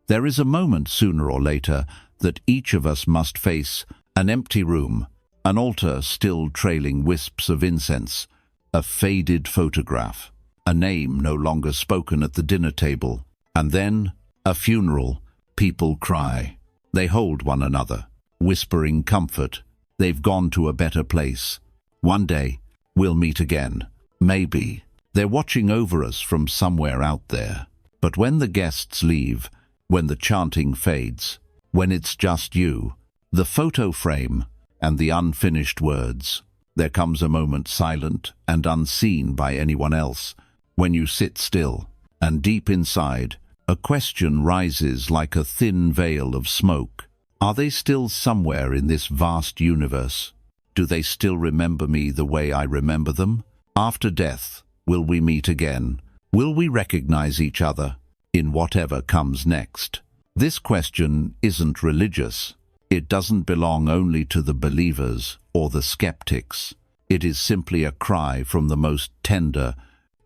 There is a moment sooner or later that each of us must face: an empty room, an altar still trailing wisps of incense, a faded photograph, a name no longer spoken at the dinner table, and then a funeral. People cry. They hold one another, whispering comfort. They've gone to a better place. One day, we'll meet again. Maybe. They're watching over us from somewhere out there. But when the guests leave, when the chanting fades, when it's just you, the photo frame, and the unfinished words, there comes a moment silent and unseen by anyone else, when you sit still, and deep inside, a question rises like a thin veil of smoke. Are they still somewhere in this vast universe? Do they still remember me the way I remember them? After death, will we meet again? Will we recognize each other in whatever comes next? This question isn't religious. It doesn't belong only to the believers or the skeptics. It is simply a cry from the most tender,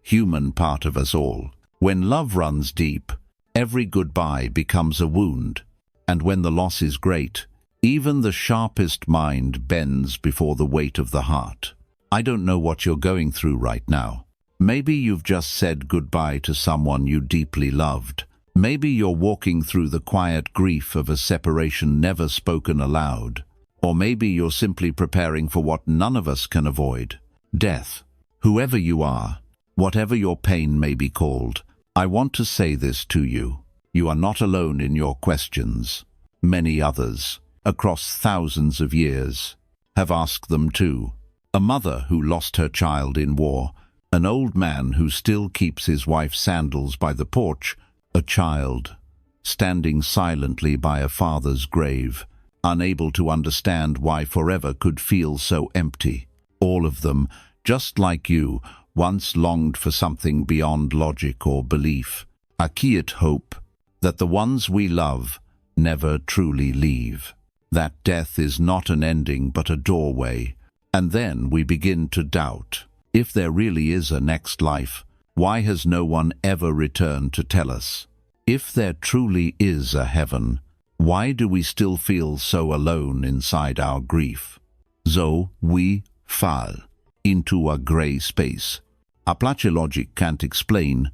human part of us all. When love runs deep, every goodbye becomes a wound, and when the loss is great, even the sharpest mind bends before the weight of the heart. I don't know what you're going through right now. Maybe you've just said goodbye to someone you deeply loved. Maybe you're walking through the quiet grief of a separation never spoken aloud. Or maybe you're simply preparing for what none of us can avoid: death. Whoever you are, whatever your pain may be called, I want to say this to you. You are not alone in your questions. Many others, across thousands of years, have asked them too. A mother who lost her child in war, an old man who still keeps his wife's sandals by the porch, a child standing silently by a father's grave, unable to understand why forever could feel so empty. All of them, just like you, once longed for something beyond logic or belief, a quiet hope that the ones we love never truly leave, that death is not an ending but a doorway. And then we begin to doubt, if there really is a next life, why has no one ever returned to tell us? If there truly is a heaven, why do we still feel so alone inside our grief? So we fall into a grey space. A plache logic can't explain,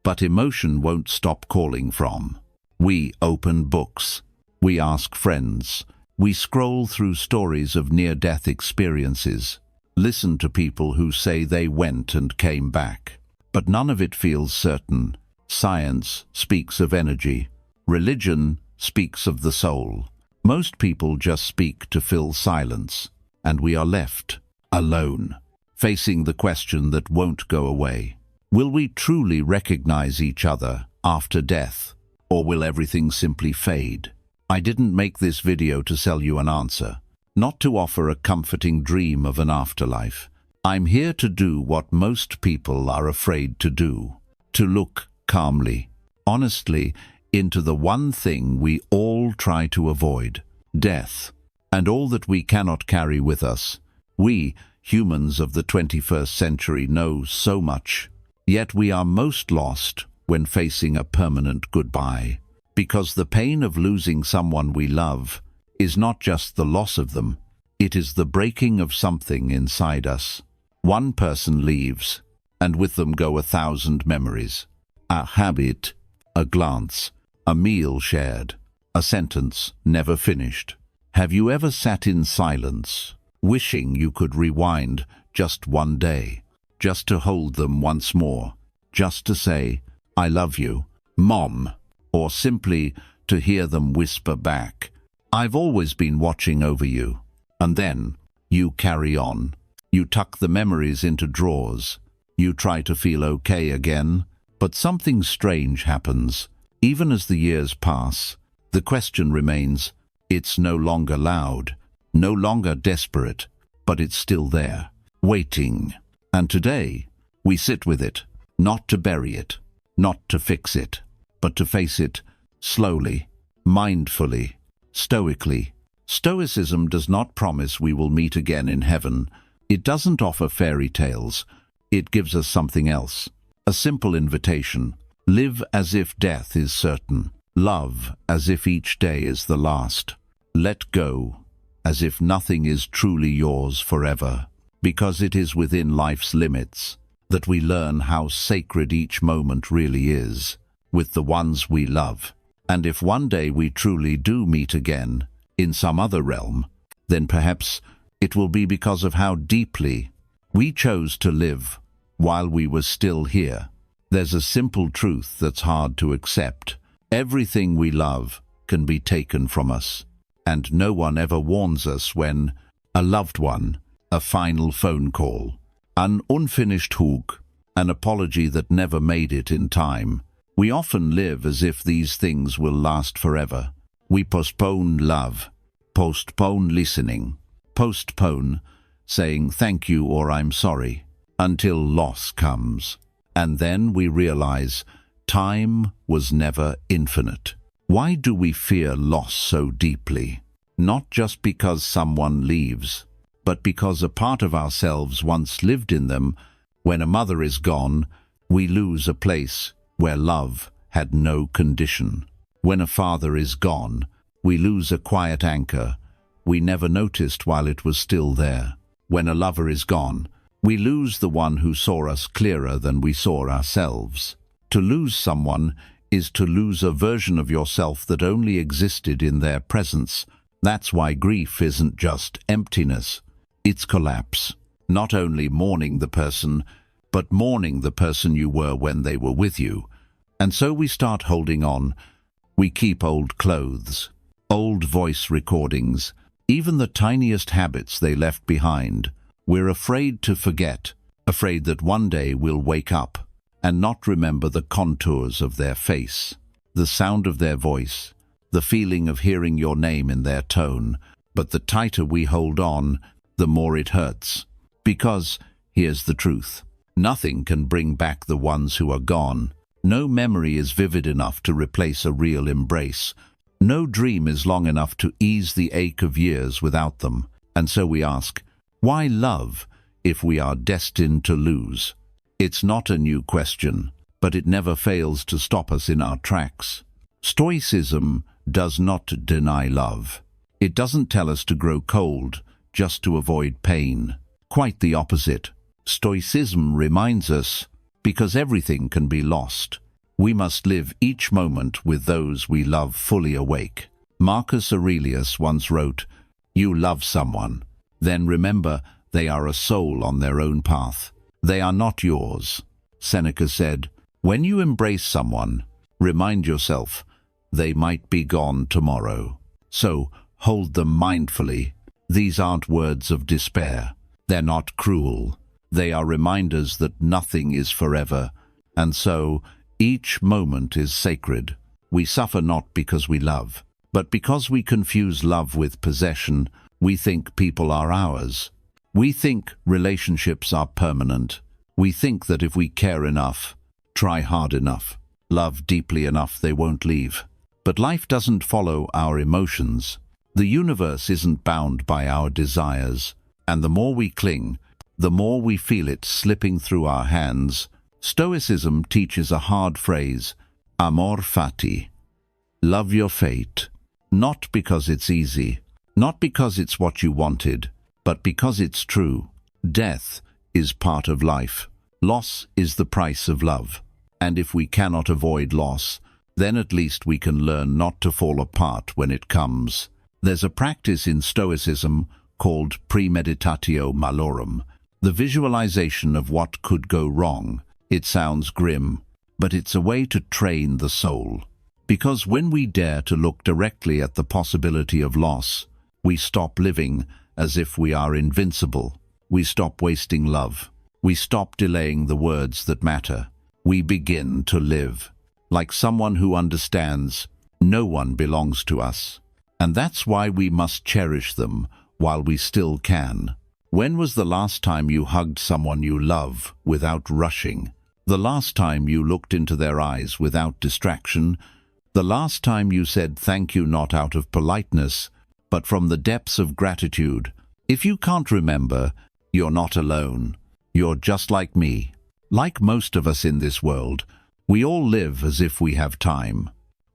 but emotion won't stop calling from. We open books. We ask friends. We scroll through stories of near-death experiences. Listen to people who say they went and came back. But none of it feels certain. Science speaks of energy. Religion speaks of the soul. Most people just speak to fill silence, and we are left alone, facing the question that won't go away. Will we truly recognize each other after death, or will everything simply fade? I didn't make this video to sell you an answer, not to offer a comforting dream of an afterlife. I'm here to do what most people are afraid to do, to look calmly, honestly, into the one thing we all try to avoid: death, and all that we cannot carry with us. We, humans of the 21st century, know so much, yet we are most lost when facing a permanent goodbye. Because the pain of losing someone we love is not just the loss of them, it is the breaking of something inside us. One person leaves, and with them go 1,000 memories. A habit, a glance, a meal shared, a sentence never finished. Have you ever sat in silence, wishing you could rewind just one day, just to hold them once more, just to say, "I love you, Mom," or simply to hear them whisper back, "I've always been watching over you"? And then you carry on. You tuck the memories into drawers. You try to feel okay again, but something strange happens. Even as the years pass, the question remains. It's no longer loud, no longer desperate, but it's still there, waiting. And today, we sit with it, not to bury it, not to fix it, but to face it slowly, mindfully, stoically. Stoicism does not promise we will meet again in heaven. It doesn't offer fairy tales. It gives us something else. A simple invitation: live as if death is certain. Love as if each day is the last. Let go as if nothing is truly yours forever. Because it is within life's limits that we learn how sacred each moment really is, with the ones we love. And if one day we truly do meet again, in some other realm, then perhaps it will be because of how deeply we chose to live while we were still here. There's a simple truth that's hard to accept. Everything we love can be taken from us, and no one ever warns us when a loved one, a final phone call, an unfinished hug, an apology that never made it in time. We often live as if these things will last forever. We postpone love, postpone listening, postpone saying thank you or I'm sorry, until loss comes. And then we realize time was never infinite. Why do we fear loss so deeply? Not just because someone leaves, but because a part of ourselves once lived in them. When a mother is gone, we lose a place where love had no condition. When a father is gone, we lose a quiet anchor we never noticed while it was still there. When a lover is gone, we lose the one who saw us clearer than we saw ourselves. To lose someone is to lose a version of yourself that only existed in their presence. That's why grief isn't just emptiness. It's collapse. Not only mourning the person, but mourning the person you were when they were with you. And so we start holding on. We keep old clothes, old voice recordings, even the tiniest habits they left behind. We're afraid to forget, afraid that one day we'll wake up and not remember the contours of their face, the sound of their voice, the feeling of hearing your name in their tone. But the tighter we hold on, the more it hurts. Because, here's the truth, nothing can bring back the ones who are gone. No memory is vivid enough to replace a real embrace. No dream is long enough to ease the ache of years without them. And so we ask, why love if we are destined to lose? It's not a new question, but it never fails to stop us in our tracks. Stoicism does not deny love. It doesn't tell us to grow cold just to avoid pain. Quite the opposite. Stoicism reminds us, because everything can be lost, we must live each moment with those we love fully awake. Marcus Aurelius once wrote, "You love someone, then remember they are a soul on their own path. They are not yours." Seneca said, "When you embrace someone, remind yourself they might be gone tomorrow. So hold them mindfully." These aren't words of despair. They're not cruel. They are reminders that nothing is forever, and so each moment is sacred. We suffer not because we love, but because we confuse love with possession. We think people are ours. We think relationships are permanent. We think that if we care enough, try hard enough, love deeply enough, they won't leave. But life doesn't follow our emotions. The universe isn't bound by our desires, and the more we cling, the more we feel it slipping through our hands. Stoicism teaches a hard phrase, amor fati. Love your fate. Not because it's easy, not because it's what you wanted, but because it's true. Death is part of life. Loss is the price of love. And if we cannot avoid loss, then at least we can learn not to fall apart when it comes. There's a practice in Stoicism called premeditatio malorum, the visualization of what could go wrong. It sounds grim, but it's a way to train the soul. Because when we dare to look directly at the possibility of loss, we stop living as if we are invincible. We stop wasting love. We stop delaying the words that matter. We begin to live like someone who understands no one belongs to us. And that's why we must cherish them while we still can. When was the last time you hugged someone you love without rushing? The last time you looked into their eyes without distraction? The last time you said thank you not out of politeness, but from the depths of gratitude? If you can't remember, you're not alone. You're just like me. Like most of us in this world, we all live as if we have time.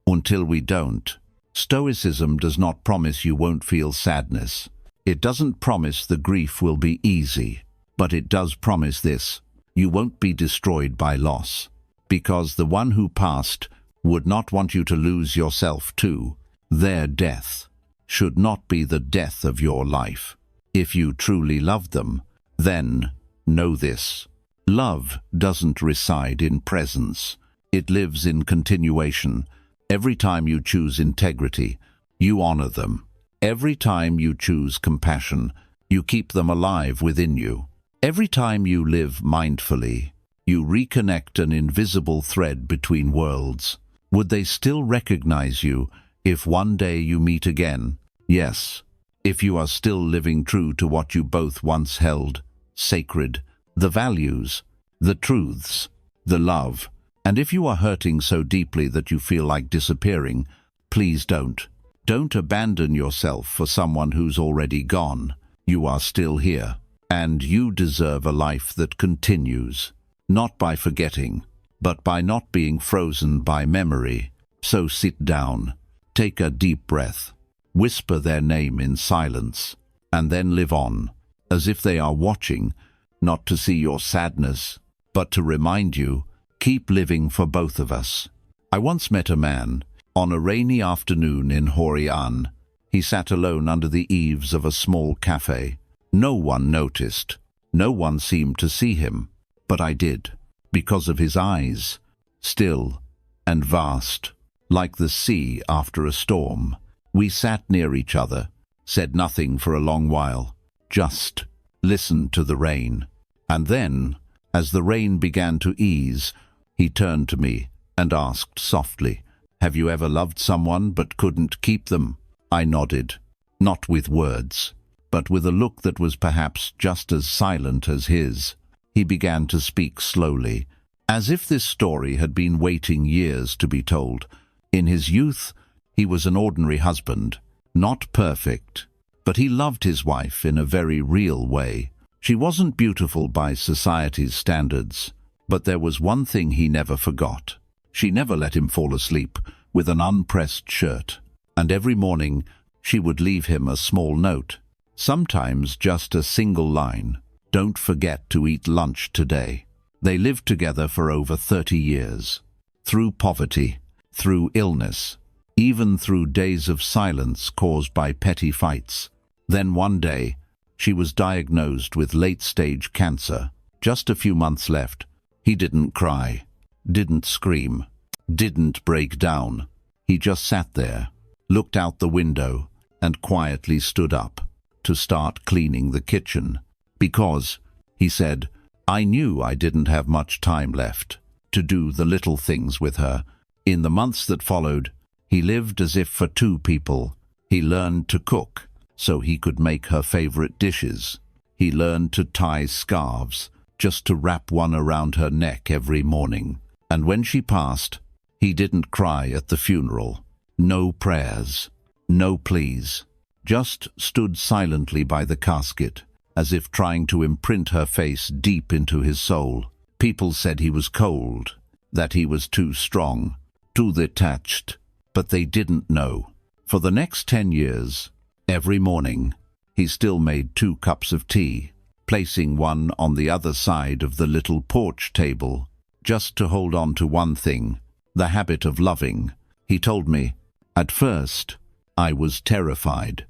until we don't. Stoicism does not promise you won't feel sadness. It doesn't promise the grief will be easy, but it does promise this: you won't be destroyed by loss, because the one who passed would not want you to lose yourself too. Their death should not be the death of your life. If you truly love them, then know this: love doesn't reside in presence. It lives in continuation. Every time you choose integrity, you honor them. Every time you choose compassion, you keep them alive within you. Every time you live mindfully, you reconnect an invisible thread between worlds. Would they still recognize you if one day you meet again? Yes, if you are still living true to what you both once held sacred, the values, the truths, the love. And if you are hurting so deeply that you feel like disappearing, please don't. Don't abandon yourself for someone who's already gone. You are still here, and you deserve a life that continues, not by forgetting, but by not being frozen by memory. So sit down, take a deep breath, whisper their name in silence, and then live on, as if they are watching, not to see your sadness, but to remind you, keep living for both of us. I once met a man on a rainy afternoon in Hori An. He sat alone under the eaves of a small cafe. No one noticed. No one seemed to see him. But I did, because of his eyes, still and vast, like the sea after a storm. We sat near each other, said nothing for a long while, just listened to the rain. And then, as the rain began to ease, he turned to me and asked softly, "Have you ever loved someone but couldn't keep them?" I nodded, not with words, but with a look that was perhaps just as silent as his. He began to speak slowly, as if this story had been waiting years to be told. In his youth, he was an ordinary husband, not perfect, but he loved his wife in a very real way. She wasn't beautiful by society's standards, but there was one thing he never forgot. She never let him fall asleep with an unpressed shirt, and every morning she would leave him a small note, sometimes just a single line: "Don't forget to eat lunch today." They lived together for over 30 years, through poverty, through illness, even through days of silence caused by petty fights. Then one day, she was diagnosed with late-stage cancer. Just a few months left. He didn't cry, didn't scream, didn't break down. He just sat there, looked out the window, and quietly stood up to start cleaning the kitchen. Because, he said, I knew I didn't have much time left to do the little things with her. In the months that followed, he lived as if for two people. He learned to cook so he could make her favorite dishes. He learned to tie scarves just to wrap one around her neck every morning. And when she passed, he didn't cry at the funeral. No prayers, no pleas. Just stood silently by the casket, as if trying to imprint her face deep into his soul. People said he was cold, that he was too strong, too detached, but they didn't know. For the next 10 years, every morning, he still made 2 cups of tea, placing one on the other side of the little porch table, just to hold on to one thing, the habit of loving. He told me, at first, I was terrified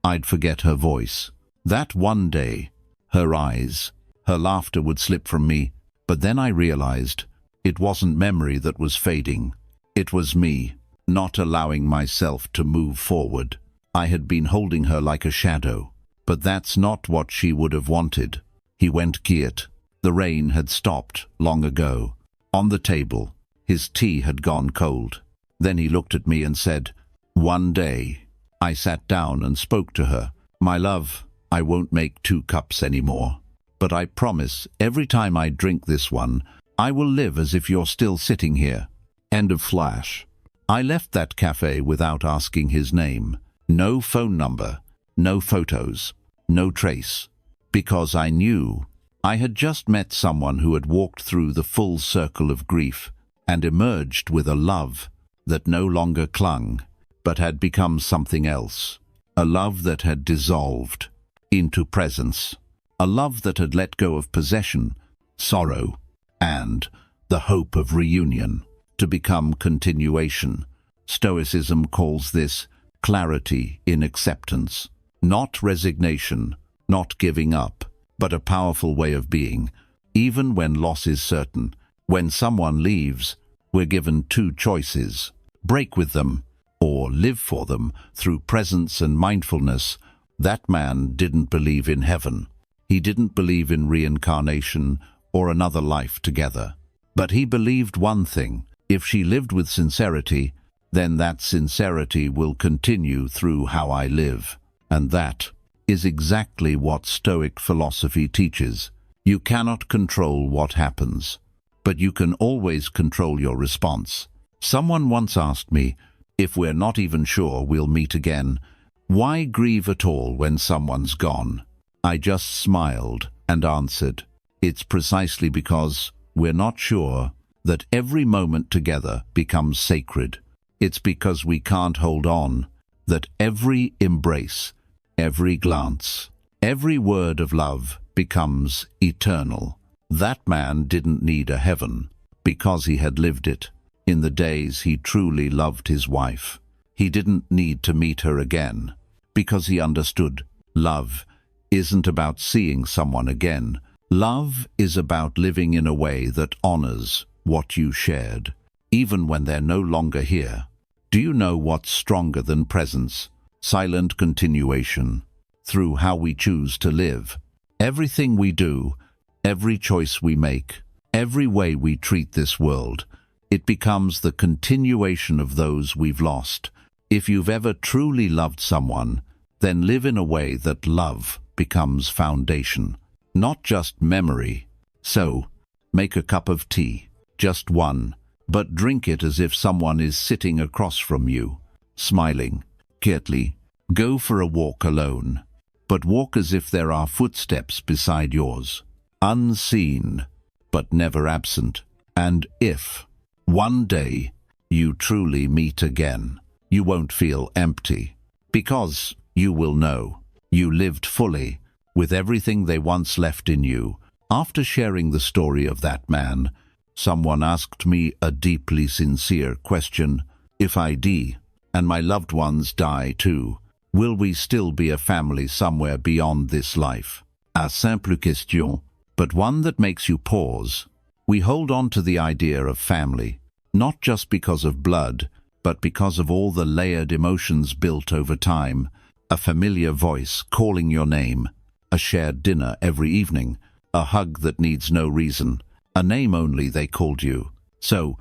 I'd forget her voice. That one day, her eyes, her laughter would slip from me, but then I realized it wasn't memory that was fading. It was me, not allowing myself to move forward. I had been holding her like a shadow, but that's not what she would have wanted. He went quiet. The rain had stopped long ago. On the table, his tea had gone cold. Then he looked at me and said, one day, I sat down and spoke to her. My love, I won't make 2 cups anymore, but I promise every time I drink this one, I will live as if you're still sitting here. End of flash. I left that cafe without asking his name. No phone number, no photos, no trace, because I knew I had just met someone who had walked through the full circle of grief. and emerged with a love that no longer clung, but had become something else. A love that had dissolved into presence. A love that had let go of possession, sorrow, and the hope of reunion, to become continuation. Stoicism calls this clarity in acceptance. Not resignation, not giving up, but a powerful way of being. Even when loss is certain, when someone leaves, we're given two choices: break with them, or live for them through presence and mindfulness. That man didn't believe in heaven. He didn't believe in reincarnation or another life together. But he believed one thing: if she lived with sincerity, then that sincerity will continue through how I live. And that is exactly what Stoic philosophy teaches. You cannot control what happens, but you can always control your response. Someone once asked me, if we're not even sure we'll meet again, why grieve at all when someone's gone? I just smiled and answered, it's precisely because we're not sure that every moment together becomes sacred. It's because we can't hold on that every embrace, every glance, every word of love becomes eternal. That man didn't need a heaven because he had lived it. In the days he truly loved his wife, he didn't need to meet her again because he understood love isn't about seeing someone again. Love is about living in a way that honors what you shared, even when they're no longer here. Do you know what's stronger than presence? Silent continuation through how we choose to live. Everything we do, every choice we make, every way we treat this world, it becomes the continuation of those we've lost. If you've ever truly loved someone, then live in a way that love becomes foundation, not just memory. So, make a cup of tea, just one, but drink it as if someone is sitting across from you, smiling, quietly. Go for a walk alone, but walk as if there are footsteps beside yours, unseen, but never absent. And if one day you truly meet again, you won't feel empty, because you will know you lived fully with everything they once left in you. After sharing the story of that man, someone asked me a deeply sincere question: if I die, and my loved ones die too, will we still be a family somewhere beyond this life? A simple question, but one that makes you pause. We hold on to the idea of family, not just because of blood, but because of all the layered emotions built over time. A familiar voice calling your name, a shared dinner every evening, a hug that needs no reason, a name only they called you. So,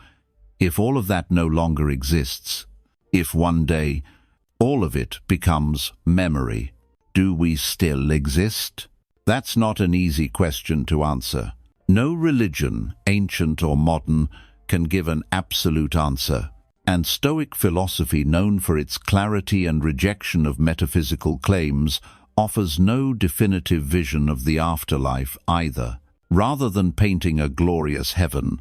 if all of that no longer exists, if one day all of it becomes memory, do we still exist? That's not an easy question to answer. No religion, ancient or modern, can give an absolute answer. And Stoic philosophy, known for its clarity and rejection of metaphysical claims, offers no definitive vision of the afterlife either. Rather than painting a glorious heaven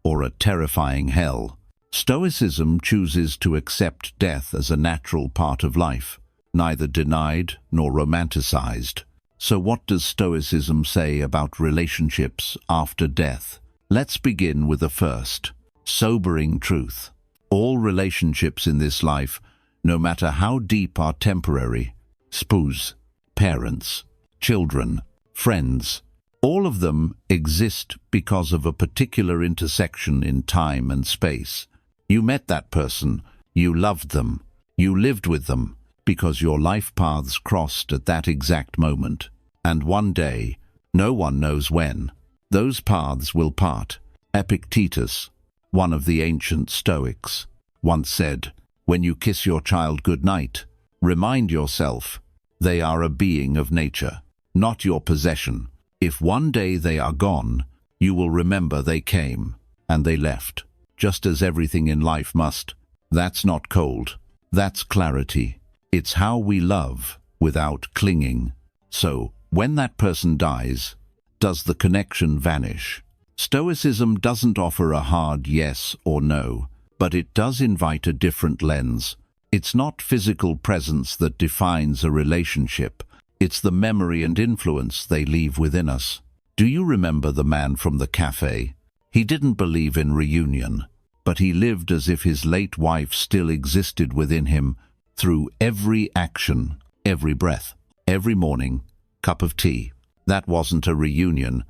or a terrifying hell, Stoicism chooses to accept death as a natural part of life, neither denied nor romanticized. So what does Stoicism say about relationships after death? Let's begin with the first, sobering truth. All relationships in this life, no matter how deep, are temporary. Spouse, parents, children, friends, all of them exist because of a particular intersection in time and space. You met that person, you loved them, you lived with them, because your life paths crossed at that exact moment. And one day, no one knows when, those paths will part. Epictetus, one of the ancient Stoics, once said, when you kiss your child goodnight, remind yourself they are a being of nature, not your possession. If one day they are gone, you will remember they came and they left, just as everything in life must. That's not cold, that's clarity. It's how we love without clinging. So, when that person dies, does the connection vanish? Stoicism doesn't offer a hard yes or no, but it does invite a different lens. It's not physical presence that defines a relationship. It's the memory and influence they leave within us. Do you remember the man from the cafe? He didn't believe in reunion, but he lived as if his late wife still existed within him through every action, every breath, every morning cup of tea. That wasn't a reunion,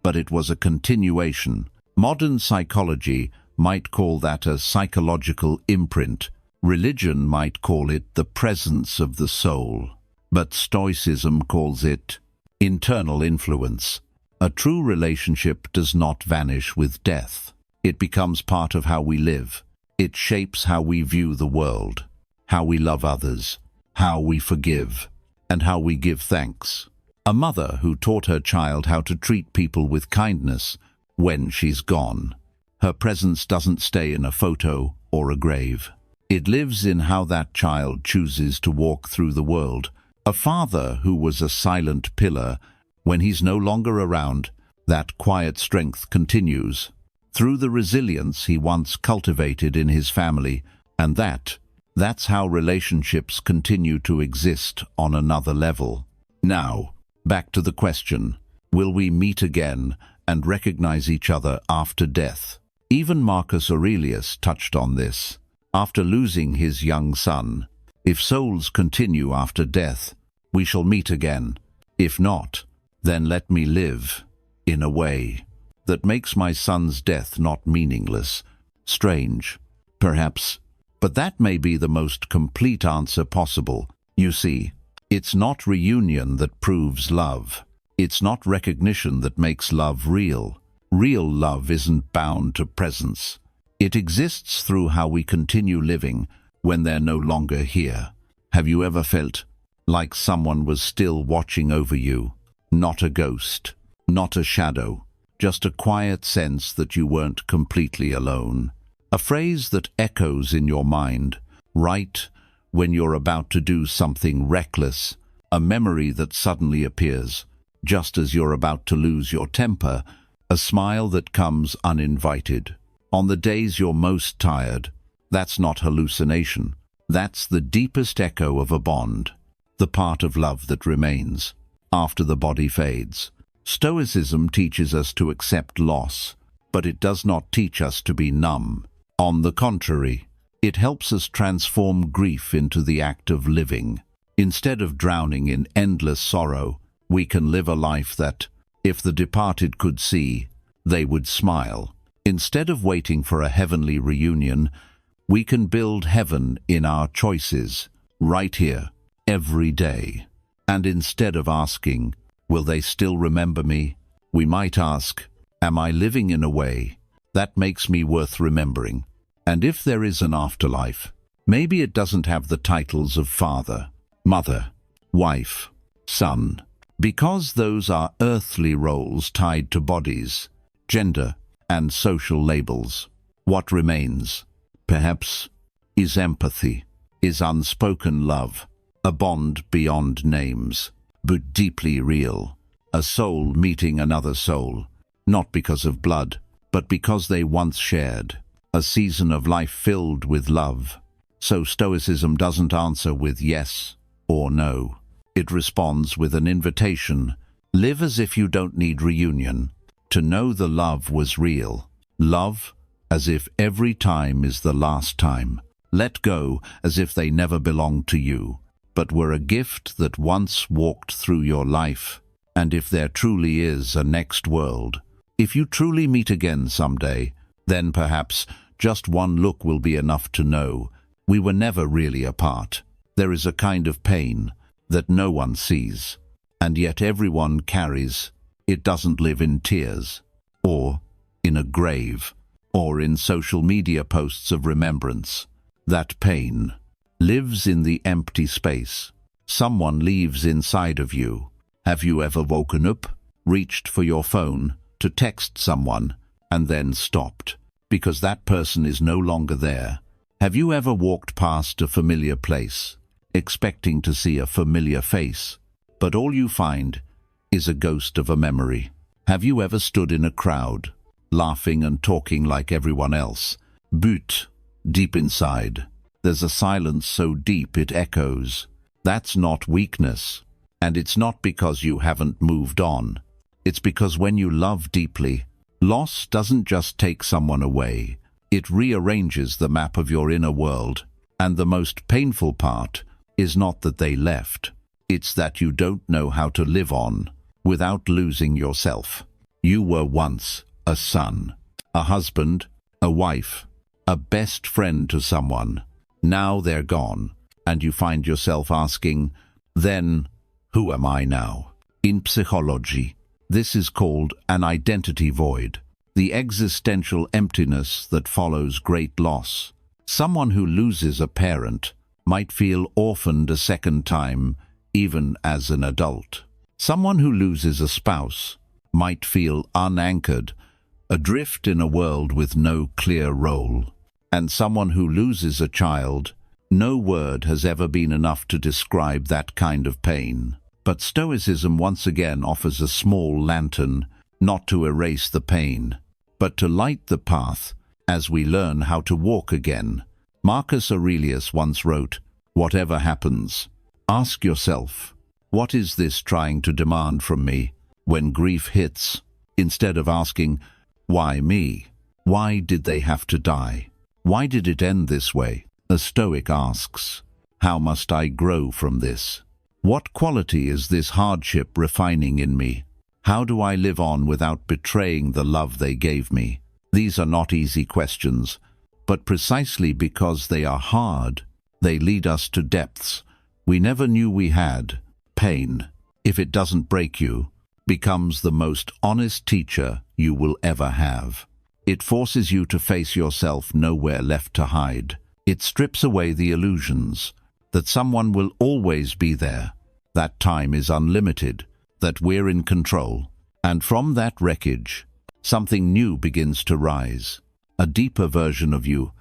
but it was a continuation. Modern psychology might call that a psychological imprint. Religion might call it the presence of the soul. But Stoicism calls it internal influence. A true relationship does not vanish with death. It becomes part of how we live. It shapes how we view the world, how we love others, how we forgive, and how we give thanks. A mother who taught her child how to treat people with kindness when she's gone. Her presence doesn't stay in a photo or a grave. It lives in how that child chooses to walk through the world. A father who was a silent pillar, when he's no longer around, that quiet strength continues through the resilience he once cultivated in his family, and that's how relationships continue to exist on another level. Now, back to the question, will we meet again and recognize each other after death? Even Marcus Aurelius touched on this. After losing his young son, if souls continue after death, we shall meet again. If not, then let me live in a way that makes my son's death not meaningless. Strange, perhaps, but that may be the most complete answer possible. You see, it's not reunion that proves love. It's not recognition that makes love real. Real love isn't bound to presence. It exists through how we continue living when they're no longer here. Have you ever felt like someone was still watching over you? Not a ghost, not a shadow, just a quiet sense that you weren't completely alone. A phrase that echoes in your mind, right when you're about to do something reckless. A memory that suddenly appears, just as you're about to lose your temper. A smile that comes uninvited. On the days you're most tired, that's not hallucination. That's the deepest echo of a bond, the part of love that remains after the body fades. Stoicism teaches us to accept loss, but it does not teach us to be numb. On the contrary, it helps us transform grief into the act of living. Instead of drowning in endless sorrow, we can live a life that, if the departed could see, they would smile. Instead of waiting for a heavenly reunion, we can build heaven in our choices, right here, every day. And instead of asking, will they still remember me? We might ask, am I living in a way that makes me worth remembering? And if there is an afterlife, maybe it doesn't have the titles of father, mother, wife, son, because those are earthly roles tied to bodies, gender, and social labels. What remains, perhaps, is empathy, is unspoken love, a bond beyond names, but deeply real. A soul meeting another soul, not because of blood, but because they once shared a season of life filled with love. So Stoicism doesn't answer with yes or no. It responds with an invitation. Live as if you don't need reunion. To know the love was real. Love as if every time is the last time. Let go as if they never belonged to you, but were a gift that once walked through your life. And if there truly is a next world, if you truly meet again someday, then perhaps just one look will be enough to know we were never really apart. There is a kind of pain that no one sees, and yet everyone carries. It doesn't live in tears, or in a grave, or in social media posts of remembrance. That pain lives in the empty space. Someone leaves inside of you. Have you ever woken up, reached for your phone to text someone, and then stopped because that person is no longer there? Have you ever walked past a familiar place, expecting to see a familiar face, but all you find is a ghost of a memory? Have you ever stood in a crowd, laughing and talking like everyone else. But deep inside, there's a silence so deep it echoes. That's not weakness. And it's not because you haven't moved on. It's because when you love deeply, loss doesn't just take someone away. It rearranges the map of your inner world. And the most painful part is not that they left. It's that you don't know how to live on without losing yourself. You were once a son, a husband, a wife, a best friend to someone. Now they're gone, and you find yourself asking, then, who am I now? In psychology, this is called an identity void, the existential emptiness that follows great loss. Someone who loses a parent might feel orphaned a second time, even as an adult. Someone who loses a spouse might feel unanchored, adrift in a world with no clear role. And someone who loses a child, no word has ever been enough to describe that kind of pain. But Stoicism once again offers a small lantern, not to erase the pain, but to light the path as we learn how to walk again. Marcus Aurelius once wrote, "Whatever happens, ask yourself, what is this trying to demand from me?" When grief hits, instead of asking, "Why me? Why did they have to die? Why did it end this way?" a Stoic asks, "How must I grow from this? What quality is this hardship refining in me? How do I live on without betraying the love they gave me?" These are not easy questions, but precisely because they are hard, they lead us to depths we never knew we had. Pain, if it doesn't break you, becomes the most honest teacher you will ever have. It forces you to face yourself, nowhere left to hide. It strips away the illusions that someone will always be there, that time is unlimited, that we're in control. And from that wreckage, something new begins to rise, a deeper version of you,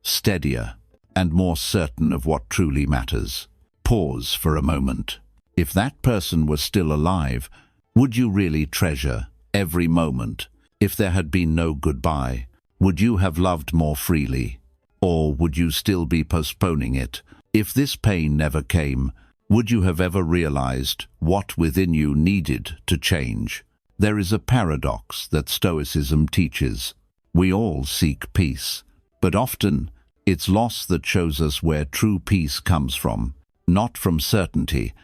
steadier and more certain of what truly matters. Pause for a moment. If that person was still alive, would you really treasure every moment? If there had been no goodbye, would you have loved more freely? Or would you still be postponing it? If this pain never came, would you have ever realized what within you needed to change? There is a paradox that Stoicism teaches. We all seek peace, but often it's loss that shows us where true peace comes from. Not from certainty,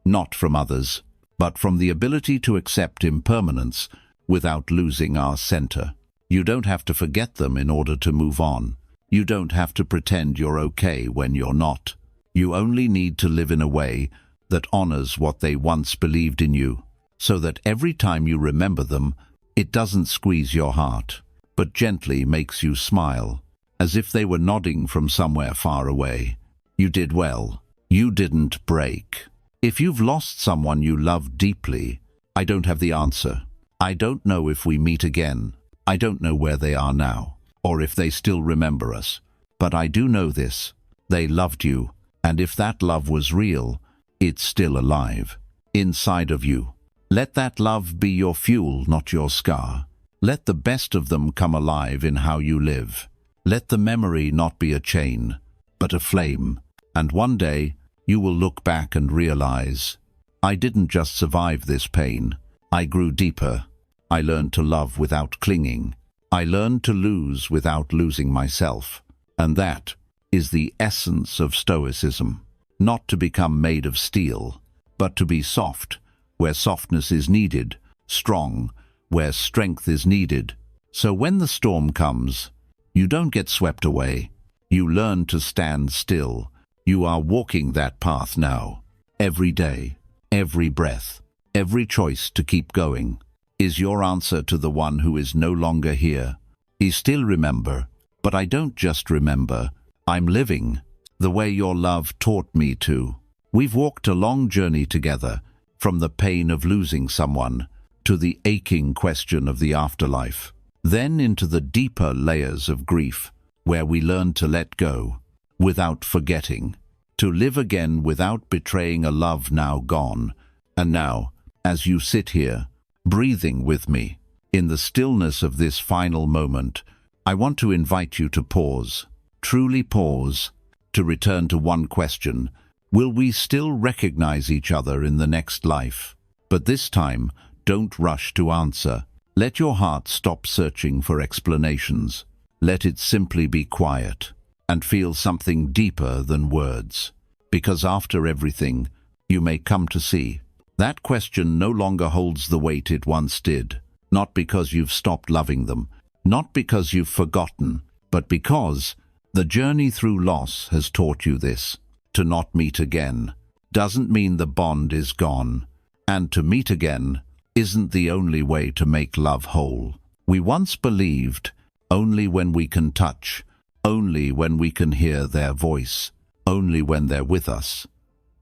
not from others, but from the ability to accept impermanence without losing our center. You don't have to forget them in order to move on. You don't have to pretend you're okay when you're not. You only need to live in a way that honors what they once believed in you, so that every time you remember them, it doesn't squeeze your heart, but gently makes you smile, as if they were nodding from somewhere far away. You did well. You didn't break. If you've lost someone you love deeply, I don't have the answer. I don't know if we meet again. I don't know where they are now, or if they still remember us. But I do know this: they loved you, and if that love was real, it's still alive, inside of you. Let that love be your fuel, not your scar. Let the best of them come alive in how you live. Let the memory not be a chain, but a flame. And one day, you will look back and realize, I didn't just survive this pain. I grew deeper. I learned to love without clinging. I learned to lose without losing myself. And that is the essence of Stoicism. Not to become made of steel, but to be soft where softness is needed, strong where strength is needed. So when the storm comes, you don't get swept away. You learn to stand still. You are walking that path now. Every day, every breath, every choice to keep going is your answer to the one who is no longer here. I still remember, but I don't just remember. I'm living the way your love taught me to. We've walked a long journey together, from the pain of losing someone to the aching question of the afterlife, then into the deeper layers of grief, where we learn to let go without forgetting, to live again without betraying a love now gone. And now, as you sit here, breathing with me, In the stillness of this final moment, I want to invite you to pause, truly pause, to return to one question: will we still recognize each other in the next life? But this time, don't rush to answer. Let your heart stop searching for explanations. Let it simply be quiet and feel something deeper than words. Because after everything, you may come to see that question no longer holds the weight it once did. Not because you've stopped loving them, not because you've forgotten, but because the journey through loss has taught you this. To not meet again doesn't mean the bond is gone, and to meet again isn't the only way to make love whole. We once believed only when we can touch, only when we can hear their voice, only when they're with us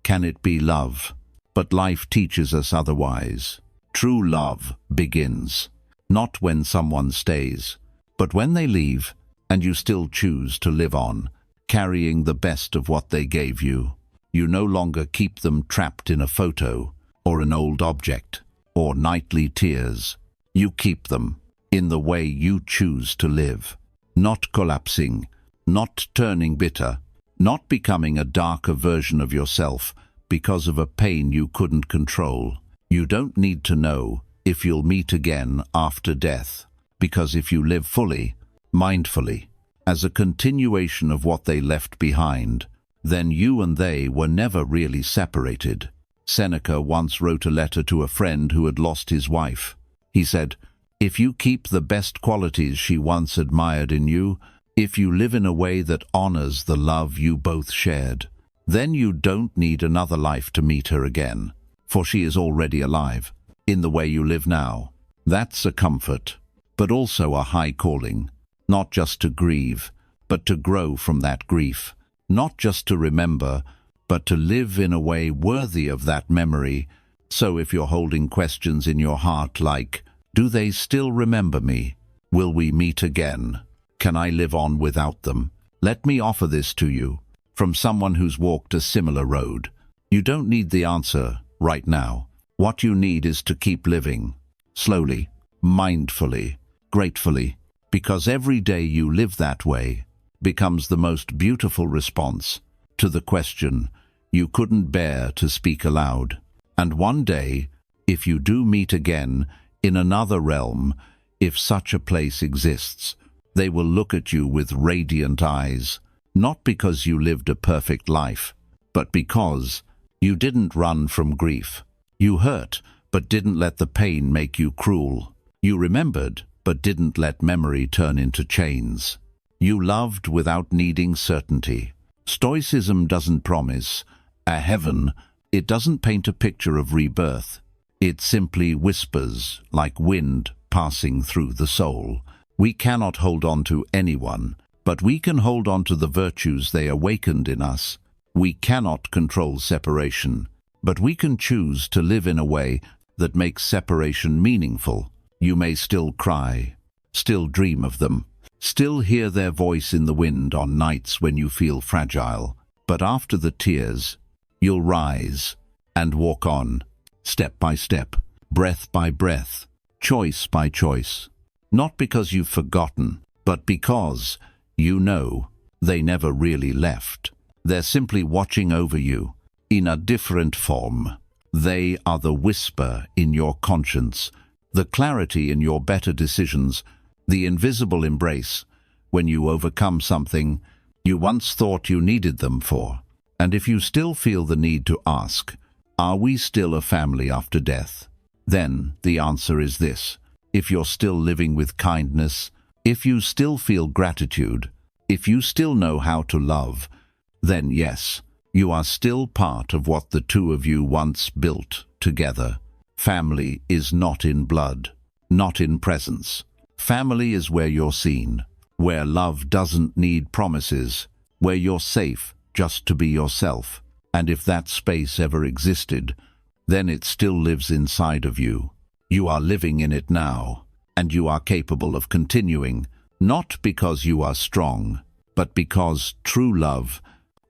can it be love. But life teaches us otherwise. True love begins not when someone stays, but when they leave and you still choose to live on, carrying the best of what they gave you. You no longer keep them trapped in a photo or an old object or nightly tears. You keep them in the way you choose to live, not collapsing, not turning bitter, not becoming a darker version of yourself because of a pain you couldn't control. You don't need to know if you'll meet again after death, because if you live fully, mindfully, as a continuation of what they left behind, then you and they were never really separated. Seneca once wrote a letter to a friend who had lost his wife. He said, "If you keep the best qualities she once admired in you, if you live in a way that honors the love you both shared, then you don't need another life to meet her again, for she is already alive, in the way you live now." That's a comfort, but also a high calling, not just to grieve, but to grow from that grief, not just to remember, but to live in a way worthy of that memory. So if you're holding questions in your heart like, do they still remember me? Will we meet again? Can I live on without them? Let me offer this to you, from someone who's walked a similar road. You don't need the answer right now. What you need is to keep living, slowly, mindfully, gratefully, because every day you live that way becomes the most beautiful response to the question you couldn't bear to speak aloud. And one day, if you do meet again in another realm, if such a place exists, they will look at you with radiant eyes, not because you lived a perfect life, but because you didn't run from grief. You hurt, but didn't let the pain make you cruel. You remembered, but didn't let memory turn into chains. You loved without needing certainty. Stoicism doesn't promise a heaven. It doesn't paint a picture of rebirth. It simply whispers, like wind passing through the soul. We cannot hold on to anyone, but we can hold on to the virtues they awakened in us. We cannot control separation, but we can choose to live in a way that makes separation meaningful. You may still cry, still dream of them, still hear their voice in the wind on nights when you feel fragile. But after the tears, you'll rise and walk on, step by step, breath by breath, choice by choice. Not because you've forgotten, but because you know they never really left. They're simply watching over you in a different form. They are the whisper in your conscience, the clarity in your better decisions, the invisible embrace when you overcome something you once thought you needed them for. And if you still feel the need to ask, are we still a family after death? Then the answer is this. If you're still living with kindness, if you still feel gratitude, if you still know how to love, then yes, you are still part of what the two of you once built together. Family is not in blood, not in presence. Family is where you're seen, where love doesn't need promises, where you're safe just to be yourself. And if that space ever existed, then it still lives inside of you. You are living in it now, and you are capable of continuing, not because you are strong, but because true love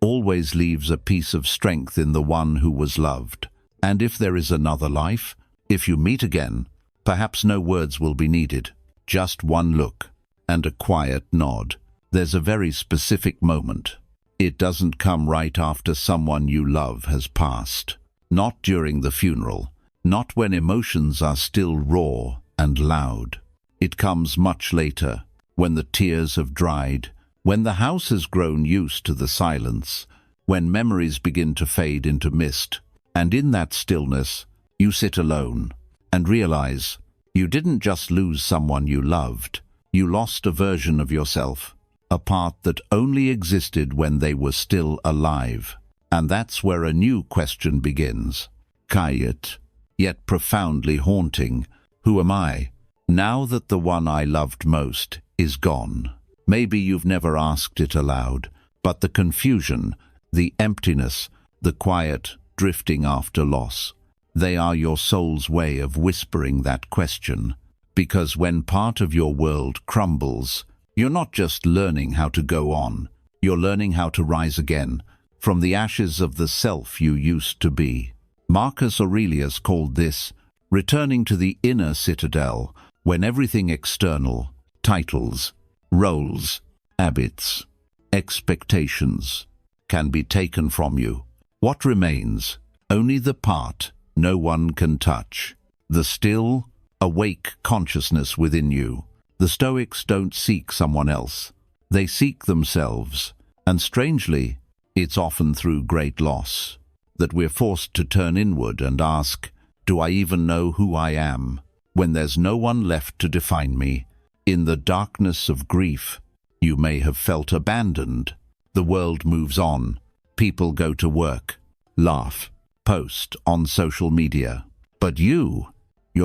always leaves a piece of strength in the one who was loved. And if there is another life, if you meet again, Perhaps no words will be needed, just one look and a quiet nod. There's a very specific moment. It doesn't come right after someone you love has passed. Not during the funeral, not when emotions are still raw and loud. It comes much later, when the tears have dried, when the house has grown used to the silence, when memories begin to fade into mist, and in that stillness, you sit alone and realize you didn't just lose someone you loved, you lost a version of yourself, a part that only existed when they were still alive. And that's where a new question begins. Quiet, yet profoundly haunting. Who am I, now that the one I loved most is gone? Maybe you've never asked it aloud, but the confusion, the emptiness, the quiet drifting after loss, they are your soul's way of whispering that question. Because when part of your world crumbles, you're not just learning how to go on, you're learning how to rise again, from the ashes of the self you used to be. Marcus Aurelius called this returning to the inner citadel, when everything external, titles, roles, habits, expectations, can be taken from you. What remains? Only the part no one can touch. The still, awake consciousness within you. The Stoics don't seek someone else. They seek themselves. And strangely, it's often through great loss that we're forced to turn inward and ask, do I even know who I am? When there's no one left to define me, in the darkness of grief, you may have felt abandoned. The world moves on. People go to work, laugh, post on social media. But you're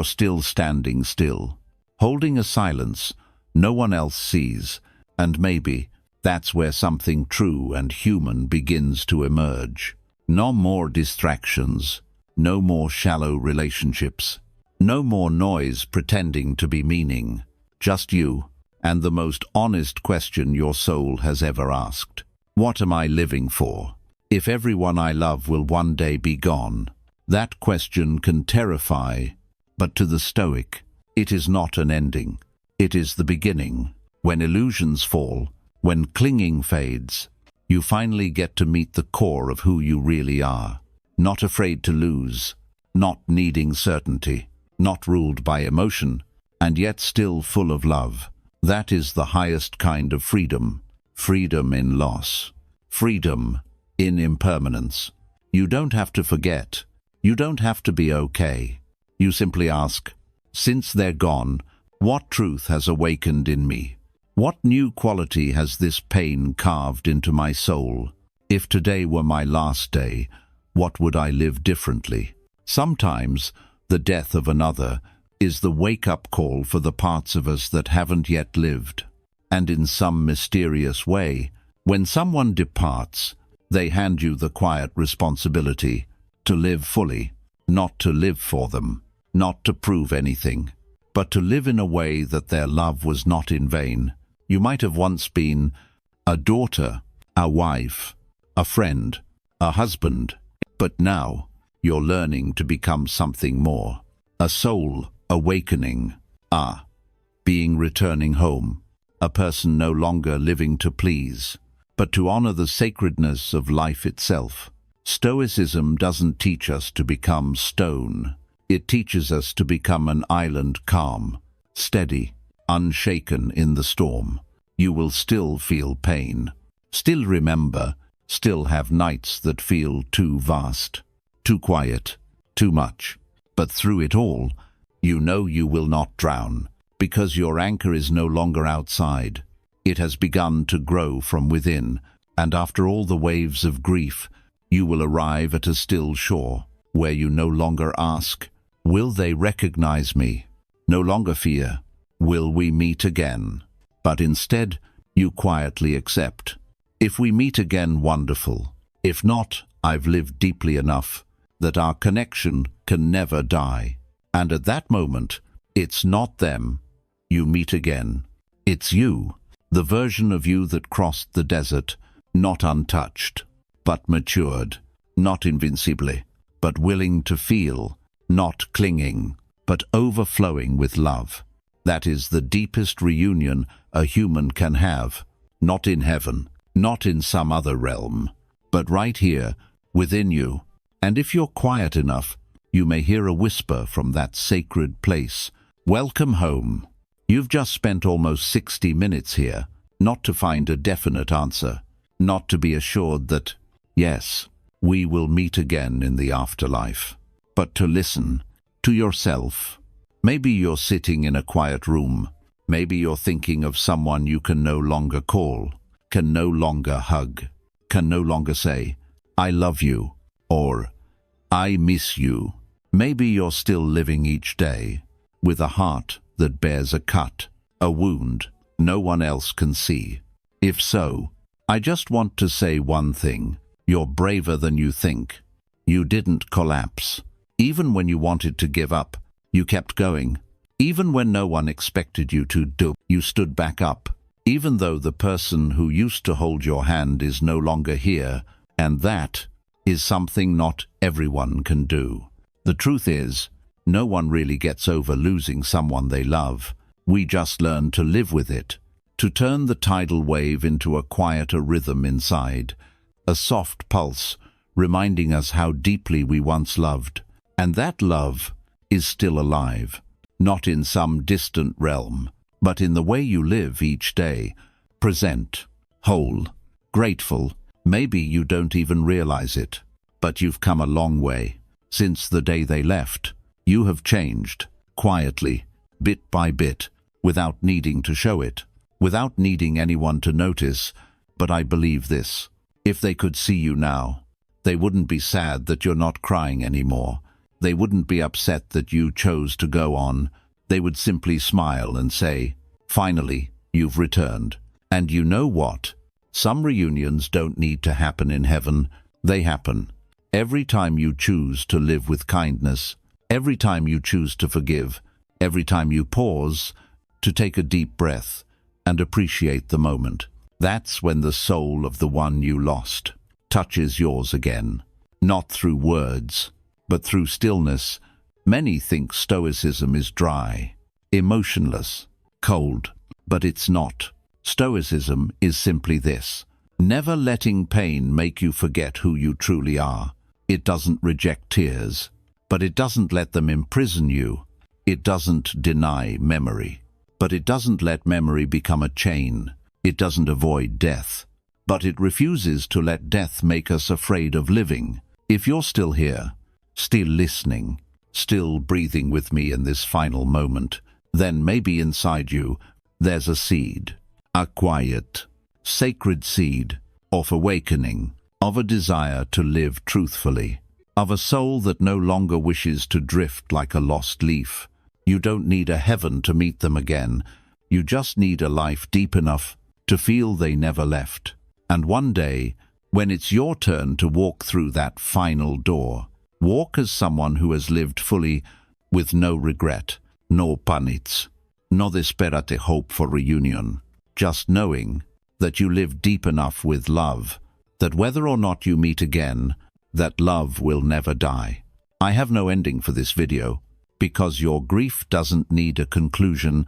still standing still, holding a silence no one else sees, and maybe that's where something true and human begins to emerge. No more distractions, no more shallow relationships, no more noise pretending to be meaning, just you and the most honest question your soul has ever asked. What am I living for? If everyone I love will one day be gone, that question can terrify, but to the Stoic, it is not an ending. It is the beginning. When illusions fall, when clinging fades, you finally get to meet the core of who you really are. Not afraid to lose, not needing certainty, not ruled by emotion, and yet still full of love. That is the highest kind of freedom. Freedom in loss. Freedom in impermanence. You don't have to forget. You don't have to be okay. You simply ask, since they're gone, what truth has awakened in me? What new quality has this pain carved into my soul? If today were my last day, what would I live differently? Sometimes the death of another is the wake-up call for the parts of us that haven't yet lived. And in some mysterious way, when someone departs, they hand you the quiet responsibility to live fully, not to live for them, not to prove anything, but to live in a way that their love was not in vain. You might have once been a daughter, a wife, a friend, a husband, but now you're learning to become something more. A soul awakening, being returning home, a person no longer living to please, but to honor the sacredness of life itself. Stoicism doesn't teach us to become stone. It teaches us to become an island calm, steady, unshaken in the storm. You will still feel pain, still remember, still have nights that feel too vast, too quiet, too much. But through it all, you know you will not drown, because your anchor is no longer outside. It has begun to grow from within, and after all the waves of grief, you will arrive at a still shore, where you no longer ask, will they recognize me? No longer fear, will we meet again? But instead, you quietly accept, if we meet again, wonderful. If not, I've lived deeply enough that our connection can never die. And at that moment, it's not them you meet again. It's you, the version of you that crossed the desert, not untouched, but matured, not invincibly, but willing to feel, not clinging, but overflowing with love. That is the deepest reunion a human can have, not in heaven, not in some other realm, but right here, within you. And if you're quiet enough, you may hear a whisper from that sacred place. Welcome home. You've just spent almost 60 minutes here, not to find a definite answer, not to be assured that, yes, we will meet again in the afterlife, but to listen to yourself. Maybe you're sitting in a quiet room. Maybe you're thinking of someone you can no longer call, can no longer hug, can no longer say, I love you, or I miss you. Maybe you're still living each day with a heart that bears a cut, a wound no one else can see. If so, I just want to say one thing. You're braver than you think. You didn't collapse. Even when you wanted to give up, you kept going. Even when no one expected you to do, you stood back up. Even though the person who used to hold your hand is no longer here, and that is something not everyone can do. The truth is, no one really gets over losing someone they love. We just learn to live with it, to turn the tidal wave into a quieter rhythm inside, a soft pulse reminding us how deeply we once loved. And that love is still alive, not in some distant realm, but in the way you live each day, present, whole, grateful. Maybe you don't even realize it, but you've come a long way. Since the day they left, you have changed, quietly, bit by bit, without needing to show it, without needing anyone to notice. But I believe this: if they could see you now, they wouldn't be sad that you're not crying anymore. They wouldn't be upset that you chose to go on. They would simply smile and say, finally, you've returned. And you know what? Some reunions don't need to happen in heaven. They happen every time you choose to live with kindness, every time you choose to forgive, every time you pause to take a deep breath and appreciate the moment. That's when the soul of the one you lost touches yours again, not through words, but through stillness. Many think Stoicism is dry, emotionless, cold, but it's not. Stoicism is simply this: never letting pain make you forget who you truly are. It doesn't reject tears, but it doesn't let them imprison you. It doesn't deny memory, but it doesn't let memory become a chain. It doesn't avoid death, but it refuses to let death make us afraid of living. If you're still here, still listening, still breathing with me in this final moment, then maybe inside you there's a seed, a quiet, sacred seed of awakening, of a desire to live truthfully, of a soul that no longer wishes to drift like a lost leaf. You don't need a heaven to meet them again. You just need a life deep enough to feel they never left. And one day, when it's your turn to walk through that final door, walk as someone who has lived fully, with no regret, no panics, no desperate hope for reunion, just knowing that you live deep enough with love, that whether or not you meet again, that love will never die. I have no ending for this video, because your grief doesn't need a conclusion,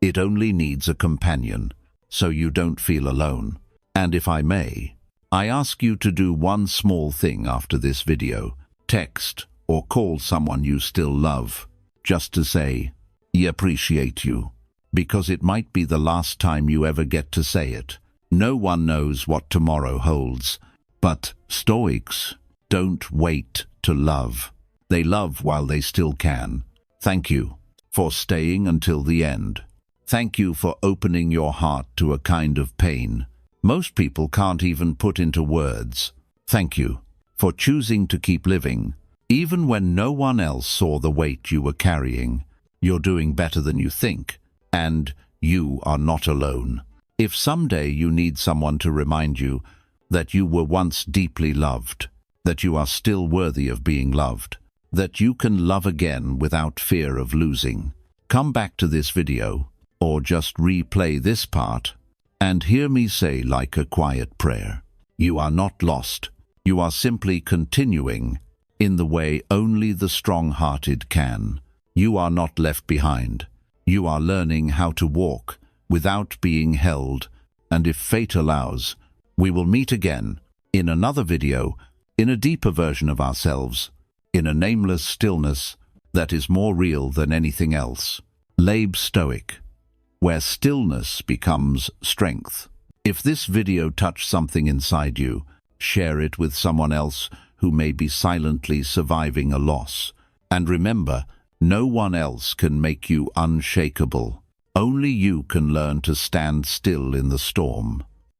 it only needs a companion, so you don't feel alone. And if I may, I ask you to do one small thing after this video: text or call someone you still love, just to say, "I appreciate you," because it might be the last time you ever get to say it. No one knows what tomorrow holds, but Stoics don't wait to love. They love while they still can. Thank you for staying until the end. Thank you for opening your heart to a kind of pain most people can't even put into words. Thank you for choosing to keep living, even when no one else saw the weight you were carrying. You're doing better than you think, and you are not alone. If someday you need someone to remind you that you were once deeply loved, that you are still worthy of being loved, that you can love again without fear of losing, come back to this video, or just replay this part, and hear me say like a quiet prayer: you are not lost. You are simply continuing in the way only the strong-hearted can. You are not left behind. You are learning how to walk without being held, and if fate allows, we will meet again in another video, in a deeper version of ourselves, in a nameless stillness that is more real than anything else. Lab Stoic, where stillness becomes strength. If this video touched something inside you, share it with someone else who may be silently surviving a loss. And remember, no one else can make you unshakable. Only you can learn to stand still in the storm.